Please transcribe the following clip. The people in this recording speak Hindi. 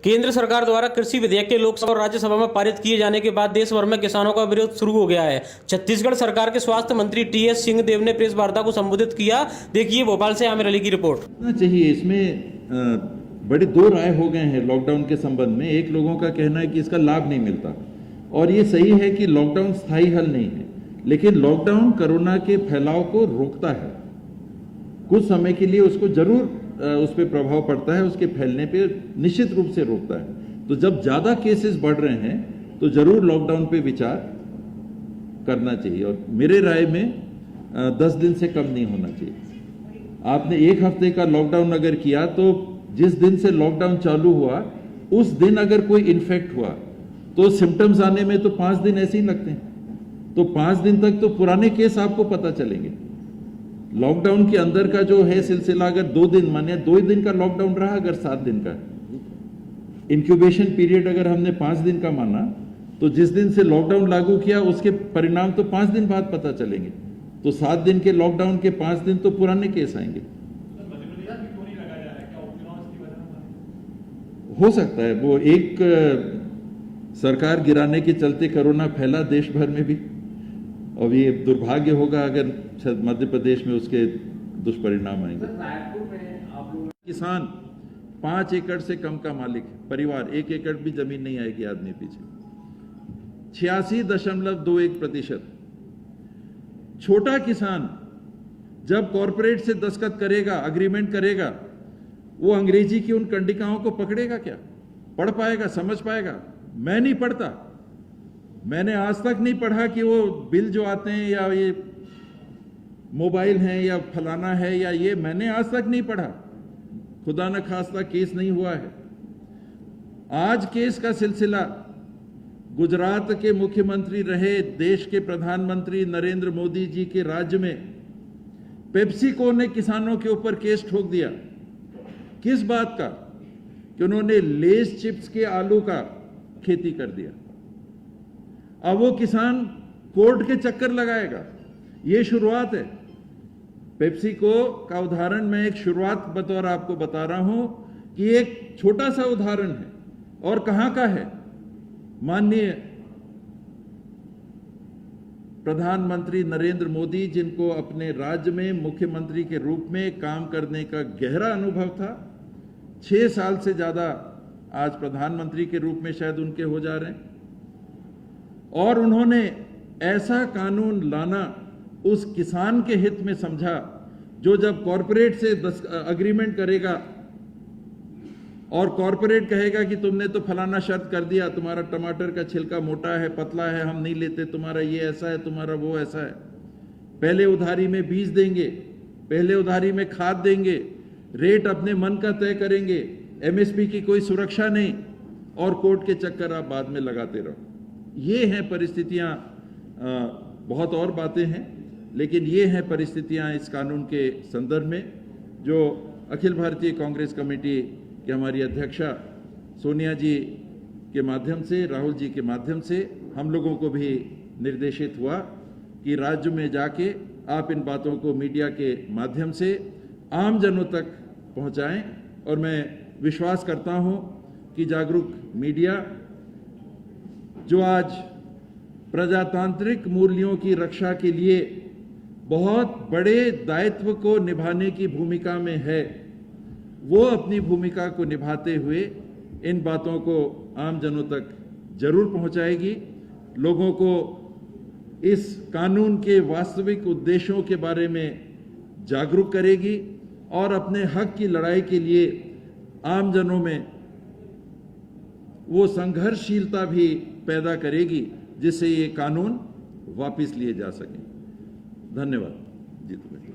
केंद्र सरकार द्वारा कृषि विधेयक के लोकसभा और राज्यसभा में पारित किए जाने के बाद देश भर में किसानों का विरोध शुरू हो गया है। छत्तीसगढ़ सरकार के स्वास्थ्य मंत्री टीएस सिंहदेव ने प्रेस वार्ता को संबोधित किया। देखिए भोपाल से आमिर अली की रिपोर्ट। चाहिए इसमें बड़े दो राय हो गए हैं लॉकडाउन के संबंध में। एक लोगों का कहना है कि इसका लाभ नहीं मिलता और ये सही है कि लॉकडाउन स्थायी हल नहीं है, लेकिन लॉकडाउन कोरोना के फैलाव को रोकता है। कुछ समय के लिए उसको जरूर उस पर प्रभाव पड़ता है, उसके फैलने पे निश्चित रूप से रोकता है। तो जब ज्यादा केसेस बढ़ रहे हैं तो जरूर लॉकडाउन पे विचार करना चाहिए और मेरे राय में 10 दिन से कम नहीं होना चाहिए। आपने एक हफ्ते का लॉकडाउन अगर किया तो जिस दिन से लॉकडाउन चालू हुआ उस दिन अगर कोई इन्फेक्ट हुआ तो सिम्टम्स आने में तो 5 दिन ऐसे ही लगते हैं। तो 5 दिन तक तो पुराने केस आपको पता चलेंगे। लॉकडाउन के अंदर का जो है सिलसिला, अगर 2 दिन माने 2 दिन का लॉकडाउन रहा, अगर 7 दिन का इंक्यूबेशन पीरियड अगर हमने 5 दिन का माना तो जिस दिन से लॉकडाउन लागू किया उसके परिणाम तो 5 दिन बाद पता चलेंगे। तो 7 दिन के लॉकडाउन के 5 दिन तो पुराने केस आएंगे। हो सकता है वो एक सरकार गिराने के चलते कोरोना फैला देश भर में भी, और ये दुर्भाग्य होगा अगर मध्य प्रदेश में उसके दुष्परिणाम आएंगे। किसान 5 एकड़ से कम का मालिक है, परिवार 1 एकड़ भी जमीन नहीं आएगी आदमी पीछे। 86.21%। छोटा किसान जब कॉरपोरेट से दस्तखत करेगा, अग्रीमेंट करेगा, वो अंग्रेजी की उन कंडिकाओं को पकड़ेगा क्या? पढ़ पाएगा, समझ पाएगा? मैं नहीं पढ़ता। मैंने आज तक नहीं पढ़ा कि वो बिल जो आते हैं या ये मोबाइल है या फलाना है या ये, मैंने आज तक नहीं पढ़ा। खुदा न खास्ता केस नहीं हुआ है। आज केस का सिलसिला गुजरात के मुख्यमंत्री रहे देश के प्रधानमंत्री नरेंद्र मोदी जी के राज्य में पेप्सिको ने किसानों के ऊपर केस ठोक दिया। किस बात का? कि उन्होंने लेस चिप्स के आलू का खेती कर दिया। अब वो किसान कोर्ट के चक्कर लगाएगा। ये शुरुआत है। पेप्सिको का उदाहरण मैं एक शुरुआत बतौर आपको बता रहा हूं कि एक छोटा सा उदाहरण है और कहां का है। माननीय प्रधानमंत्री नरेंद्र मोदी, जिनको अपने राज्य में मुख्यमंत्री के रूप में काम करने का गहरा अनुभव था, 6 साल से ज्यादा आज प्रधानमंत्री के रूप में शायद उनके हो जा रहे हैं, और उन्होंने ऐसा कानून लाना उस किसान के हित में समझा जो जब कॉरपोरेट से अग्रीमेंट करेगा और कॉरपोरेट कहेगा कि तुमने तो फलाना शर्त कर दिया, तुम्हारा टमाटर का छिलका मोटा है, पतला है, हम नहीं लेते, तुम्हारा ये ऐसा है, तुम्हारा वो ऐसा है। पहले उधारी में बीज देंगे, पहले उधारी में खाद देंगे, रेट अपने मन का तय करेंगे, एमएसपी की कोई सुरक्षा नहीं, और कोर्ट के चक्कर आप बाद में लगाते रहो। ये हैं परिस्थितियां। बहुत और बातें हैं, लेकिन ये हैं परिस्थितियां इस कानून के संदर्भ में, जो अखिल भारतीय कांग्रेस कमेटी की हमारी अध्यक्षा सोनिया जी के माध्यम से, राहुल जी के माध्यम से हम लोगों को भी निर्देशित हुआ कि राज्य में जाके आप इन बातों को मीडिया के माध्यम से आम जनों तक पहुंचाएं। और मैं विश्वास करता हूं कि जागरूक मीडिया जो आज प्रजातांत्रिक मूल्यों की रक्षा के लिए बहुत बड़े दायित्व को निभाने की भूमिका में है, वो अपनी भूमिका को निभाते हुए इन बातों को आम जनों तक जरूर पहुंचाएगी, लोगों को इस कानून के वास्तविक उद्देश्यों के बारे में जागरूक करेगी और अपने हक की लड़ाई के लिए आम जनों में वो संघर्षशीलता भी पैदा करेगी जिससे ये कानून वापस लिए जा सके। धन्यवाद जी।